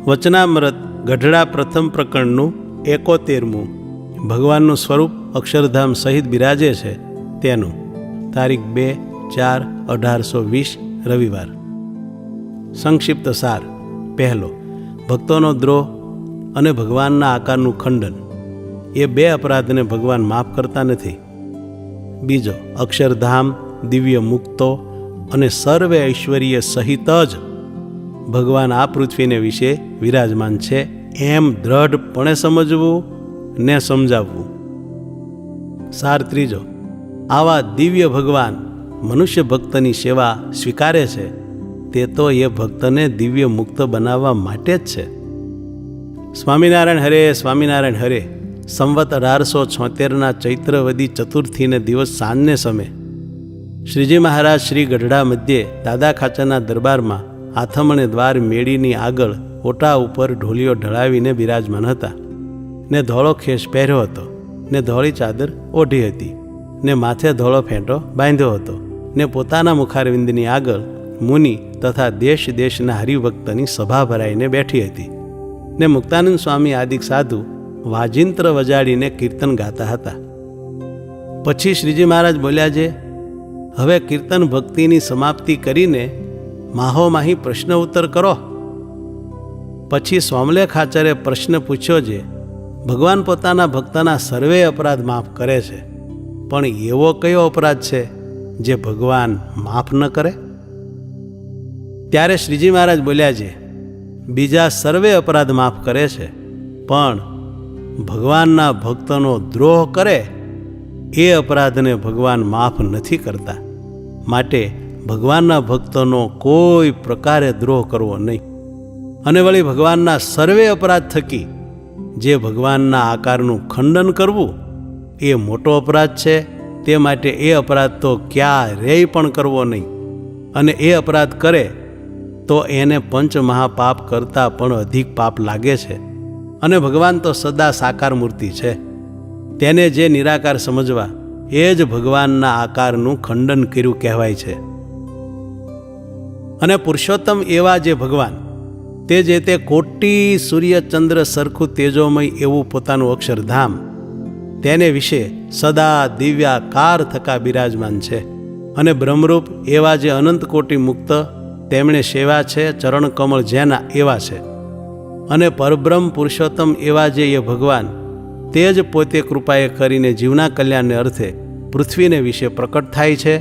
વચનામૃત ગઢડા પ્રથમ પ્રકરણનું 71મું ભગવાનનું સ્વરૂપ અક્ષરધામ સહિત બિરાજે છે તેનું તારીખ 2/4/1820 રવિવાર. સંક્ષિપ્ત સાર. પહેલો, ભક્તોનો દ્રોહ અને ભગવાનના આકારનું ખંડન એ બે અપરાધને ભગવાન માફ કરતા નથી. બીજો, અક્ષરધામ, દિવ્ય મુક્તો અને સર્વે ઐશ્વર્ય સહિત જ ભગવાન આ પૃથ્વીને વિશે વિરાજમાન છે એમ દ્રઢપણે સમજવું ને સમજાવવું. સાર ત્રીજો, આવા દિવ્ય ભગવાન મનુષ્ય ભક્તની સેવા સ્વીકારે છે તે તો એ ભક્તને દિવ્ય મુક્ત બનાવવા માટે જ છે. સ્વામિનારાયણ હરે, સ્વામિનારાયણ હરે. સંવત 1876ના ચૈત્રવદી ચતુર્થીને દિવસ સાંજને સમયે શ્રીજી મહારાજ શ્રી ગઢડા મધ્યે દાદા ખાચરના દરબારમાં આથમણે દ્વાર મેળીની આગળ ઓટા ઉપર ઢોલિયો ઢળાવીને બિરાજમાન હતા ને ધોળો ખેસ પહેર્યો હતો ને ધોળી ચાદર ઓઢી હતી ને માથે ધોળો ફેંટો બાંધ્યો હતો ને પોતાના મુખારવિંદની આગળ મુનિ તથા દેશ દેશના હરિભક્તની સભા ભરાઈને બેઠી હતી ને મુક્તાનંદ સ્વામી આદિક સાધુ વાજિંત્ર વજાડીને કીર્તન ગાતા હતા. પછી શ્રીજી મહારાજ બોલ્યા છે, હવે કીર્તન ભક્તિની સમાપ્તિ કરીને માહોમાહી પ્રશ્ન ઉત્તર કરો. પછી સોમલે ખાચરે પ્રશ્ન પૂછ્યો છે, ભગવાન પોતાના ભક્તના સર્વે અપરાધ માફ કરે છે, પણ એવો કયો અપરાધ છે જે ભગવાન માફ ન કરે? ત્યારે શ્રીજી મહારાજ બોલ્યા છે, બીજા સર્વે અપરાધ માફ કરે છે, પણ ભગવાનના ભક્તનો દ્રોહ કરે એ અપરાધને ભગવાન માફ નથી કરતા. માટે ભગવાનના ભક્તનો કોઈ પ્રકારે દ્રોહ કરવો નહીં. અને વળી ભગવાનના સર્વે અપરાધ થકી જે ભગવાનના આકારનું ખંડન કરવું એ મોટો અપરાધ છે. તે માટે એ અપરાધ તો ક્યારેય પણ કરવો નહીં. અને એ અપરાધ કરે તો એને પંચ મહાપાપ કરતાં પણ અધિક પાપ લાગે છે. અને ભગવાન તો સદા સાકાર મૂર્તિ છે. તેને જે નિરાકાર સમજવા એ જ ભગવાનના આકારનું ખંડન કર્યું કહેવાય છે. અને પુરુષોત્તમ એવા જે ભગવાન તે જે તે કોટી સૂર્યચંદ્ર સરખું તેજોમય એવું પોતાનું અક્ષરધામ તેને વિશે સદા દિવ્યાકાર થકા બિરાજમાન છે. અને બ્રહ્મરૂપ એવા જે અનંત કોટી મુક્ત તેમણે સેવા છે ચરણ કમળ જેના એવા છે. અને પરબ્રહ્મ પુરુષોત્તમ એવા જે એ ભગવાન તે જ પોતે કૃપાએ કરીને જીવના કલ્યાણને અર્થે પૃથ્વીને વિશે પ્રકટ થાય છે.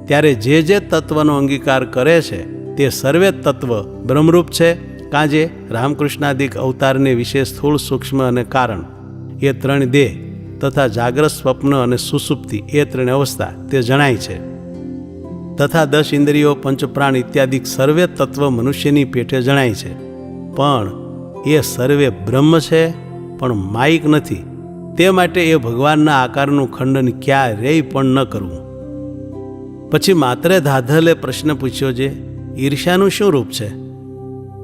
ત્યારે જે જે તત્વનો અંગીકાર કરે છે તે સર્વે તત્વ બ્રહ્મરૂપ છે. કાંજે રામકૃષ્ણાદિક અવતારને વિશે સ્થૂળ, સૂક્ષ્મ અને કારણ એ ત્રણ દેહ તથા જાગ્રત, સ્વપ્ન અને સુસુપ્તિ એ ત્રણ અવસ્થા તે જણાય છે. તથા 10 ઇન્દ્રિયો, પંચપ્રાણ ઇત્યાદિક સર્વે તત્વ મનુષ્યની પેટે જણાય છે. પણ એ સર્વે બ્રહ્મ છે, પણ માયિક નથી. તે માટે એ ભગવાનના આકારનું ખંડન ક્યારેય પણ ન કરવું. પછી માત્ર ધાધલે પ્રશ્ન પૂછ્યો છે, ઈર્ષ્યાનું શું રૂપ છે?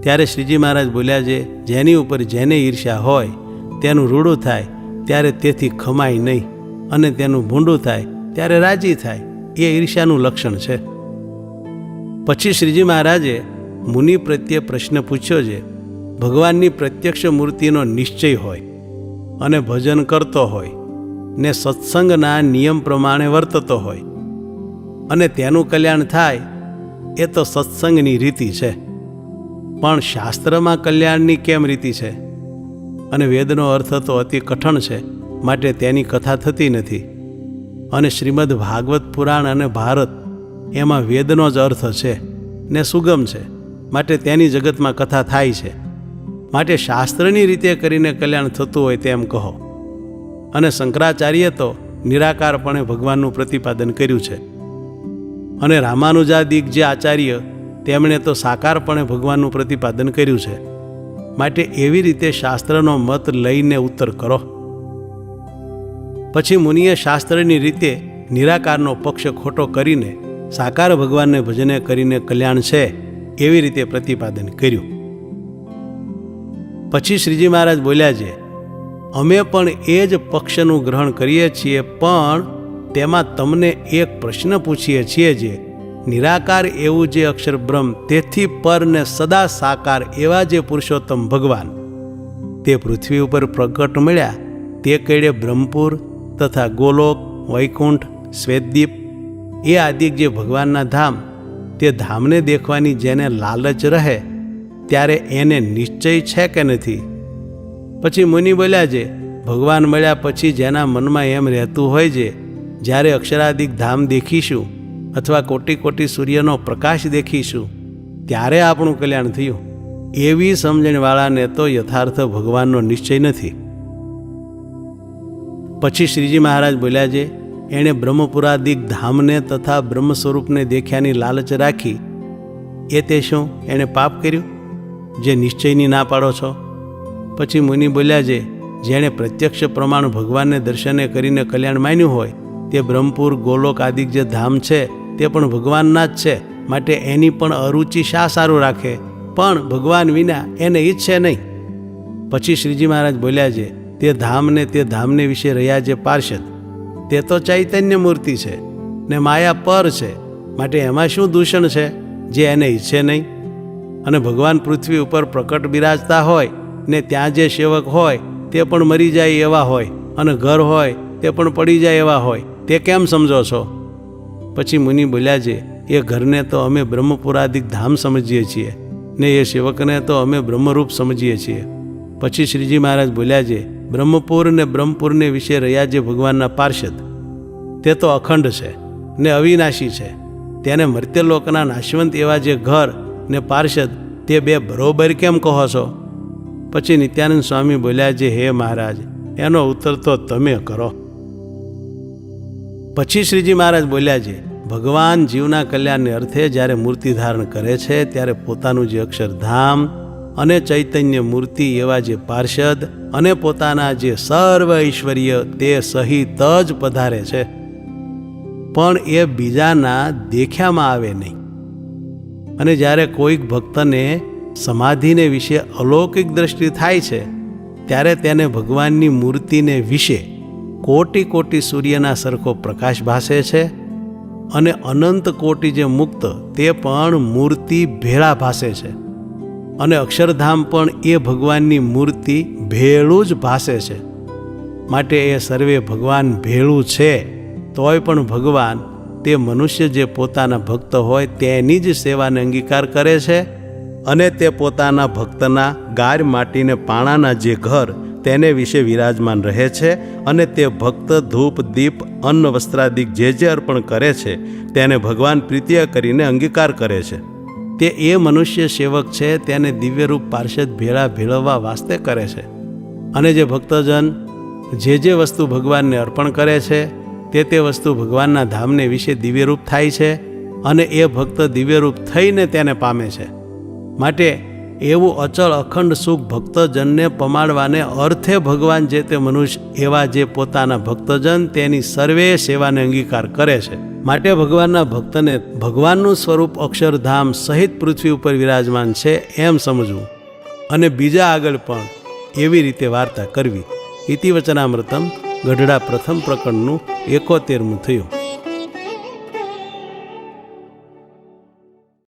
ત્યારે શ્રીજી મહારાજ બોલ્યા છે, જેની ઉપર જેને ઈર્ષ્યા હોય તેનું રૂડું થાય ત્યારે તેથી ખમાય નહીં, અને તેનું ભૂંડું થાય ત્યારે રાજી થાય. એ ઈર્ષ્યાનું લક્ષણ છે. પછી શ્રીજી મહારાજે મુનિ પ્રત્યે પ્રશ્ન પૂછ્યો છે, ભગવાનની પ્રત્યક્ષ મૂર્તિનો નિશ્ચય હોય અને ભજન કરતો હોય ને સત્સંગના નિયમ પ્રમાણે વર્તતો હોય અને તેનું કલ્યાણ થાય એ તો સત્સંગની રીતિ છે. પણ શાસ્ત્રમાં કલ્યાણની કેમ રીતિ છે? અને વેદનો અર્થ તો અતિ કઠણ છે, માટે તેની કથા થતી નથી. અને શ્રીમદ ભાગવત પુરાણ અને ભારત એમાં વેદનો જ અર્થ છે ને સુગમ છે, માટે તેની જગતમાં કથા થાય છે. માટે શાસ્ત્રની રીતે કરીને કલ્યાણ થતું હોય તેમ કહો. અને શંકરાચાર્ય તો નિરાકારપણે ભગવાનનું પ્રતિપાદન કર્યું છે. અને રામાનુજાદિક જે આચાર્ય તેમણે તો સાકારપણે ભગવાનનું પ્રતિપાદન કર્યું છે. માટે એવી રીતે શાસ્ત્રનો મત લઈને ઉત્તર કરો. પછી મુનિએ શાસ્ત્રની રીતે નિરાકારનો પક્ષ ખોટો કરીને સાકાર ભગવાનને ભજને કરીને કલ્યાણ છે એવી રીતે પ્રતિપાદન કર્યું. પછી શ્રીજી મહારાજ બોલ્યા છે, અમે પણ એ જ પક્ષનું ગ્રહણ કરીએ છીએ, પણ તેમાં તમને એક પ્રશ્ન પૂછીએ છીએ જે નિરાકાર એવું જે અક્ષર બ્રહ્મ, તેથી પર ને સદા સાકાર એવા જે પુરુષોત્તમ ભગવાન તે પૃથ્વી ઉપર પ્રગટ મળ્યા, તે કડે બ્રહ્મપુર તથા ગોલોક, વૈકુંઠ, શ્વેતદીપ એ આદિક જે ભગવાનના ધામ, તે ધામને દેખવાની જેને લાલચ રહે ત્યારે એને નિશ્ચય છે કે નથી? પછી મુનિ બોલ્યા છે, ભગવાન મળ્યા પછી જેના મનમાં એમ રહેતું હોય છે, જ્યારે અક્ષરાદિક ધામ દેખીશું અથવા કોટી કોટી સૂર્યનો પ્રકાશ દેખીશું ત્યારે આપણું કલ્યાણ થયું. એવી સમજણવાળાને તો યથાર્થ ભગવાનનો નિશ્ચય નથી. પછી શ્રીજી મહારાજ બોલ્યા છે, એણે બ્રહ્મપુરાદિક ધામને તથા બ્રહ્મ સ્વરૂપને દેખ્યાની લાલચ રાખી, એ તે શું એણે પાપ કર્યું જે નિશ્ચયની ના પાડો છો? પછી મુનિ બોલ્યા છે, જેણે પ્રત્યક્ષ પ્રમાણ ભગવાનને દર્શને કરીને કલ્યાણ માન્યું હોય, તે બ્રહ્મપુર, ગોલોક આદિક જે ધામ છે તે પણ ભગવાનના જ છે, માટે એની પણ અરુચિ શા સારું રાખે? પણ ભગવાન વિના એને ઈચ્છે નહીં. પછી શ્રીજી મહારાજ બોલ્યા છે, તે ધામને તે ધામને વિશે રહ્યા જે પાર્ષદ, તે તો ચૈતન્ય મૂર્તિ છે ને માયા પર છે, માટે એમાં શું દૂષણ છે જે એને ઈચ્છે નહીં? અને ભગવાન પૃથ્વી ઉપર પ્રકટ બિરાજતા હોય ને ત્યાં જે સેવક હોય તે પણ મરી જાય એવા હોય, અને ઘર હોય તે પણ પડી જાય એવા હોય, તે કેમ સમજો છો? પછી મુનિ બોલ્યા છે, એ ઘરને તો અમે બ્રહ્મપુરાદિક ધામ સમજીએ છીએ ને એ સેવકને તો અમે બ્રહ્મરૂપ સમજીએ છીએ. પછી શ્રીજી મહારાજ બોલ્યા છે, બ્રહ્મપુર ને બ્રહ્મપુરને વિશે રહ્યા જે ભગવાનના પાર્ષદ, તે તો અખંડ છે ને અવિનાશી છે, તેને મર્ત્યલોકના નાશવંત એવા જે ઘર ને પાર્ષદ, તે બે બરોબર કેમ કહો છો? પછી નિત્યાનંદ સ્વામી બોલ્યા છે, હે મહારાજ, એનો ઉત્તર તો તમે કરો. પછી શ્રીજી મહારાજ બોલ્યા છે, ભગવાન જીવના કલ્યાણને અર્થે જ્યારે મૂર્તિ ધારણ કરે છે ત્યારે પોતાનું જે અક્ષરધામ અને ચૈતન્ય મૂર્તિ એવા જે પાર્ષદ અને પોતાના જે સર્વ ઐશ્વર્ય તે સહિત જ પધારે છે, પણ એ બીજાના દેખ્યામાં આવે નહીં. અને જ્યારે કોઈક ભક્તને સમાધિને વિશે અલૌકિક દ્રષ્ટિ થાય છે ત્યારે તેને ભગવાનની મૂર્તિને વિશે કોટી કોટી સૂર્યના સરખો પ્રકાશ ભાસે છે, અને અનંત કોટી જે મુક્ત તે પણ મૂર્તિ ભેળા ભાસે છે, અને અક્ષરધામ પણ એ ભગવાનની મૂર્તિ ભેળું જ ભાસે છે. માટે એ સર્વે ભગવાન ભેળું છે, તોય પણ ભગવાન તે મનુષ્ય જે પોતાના ભક્ત હોય તેની જ સેવાને અંગીકાર કરે છે, અને તે પોતાના ભક્તના ગાર માટીને પાણાના જે ઘર તેને વિશે વિરાજમાન રહે છે, અને તે ભક્ત ધૂપ, દીપ, અન્ન, વસ્ત્રાદિક જે અર્પણ કરે છે તેને ભગવાન પ્રીત્ય કરીને અંગીકાર કરે છે. તે એ મનુષ્ય સેવક છે, તેને દિવ્યરૂપ પાર્ષદ ભેળા ભેળવવા વાસ્તે કરે છે. અને જે ભક્તજન જે વસ્તુ ભગવાનને અર્પણ કરે છે તે વસ્તુ ભગવાનના ધામને વિશે દિવ્યરૂપ થાય છે, અને એ ભક્ત દિવ્યરૂપ થઈને તેને પામે છે. માટે એવું અચળ અખંડ સુખ ભક્તજનને પમાડવાને અર્થે ભગવાન જે તે મનુષ્ય એવા જે પોતાના ભક્તજન તેની સર્વે સેવાને અંગીકાર કરે છે. માટે ભગવાનના ભક્તને ભગવાનનું સ્વરૂપ અક્ષરધામ સહિત પૃથ્વી ઉપર વિરાજમાન છે એમ સમજવું, અને બીજા આગળ પણ એવી રીતે વાર્તા કરવી. ઇતિ વચનામૃતમ ગઢડા પ્રથમ પ્રકરણનું 71મું થયું.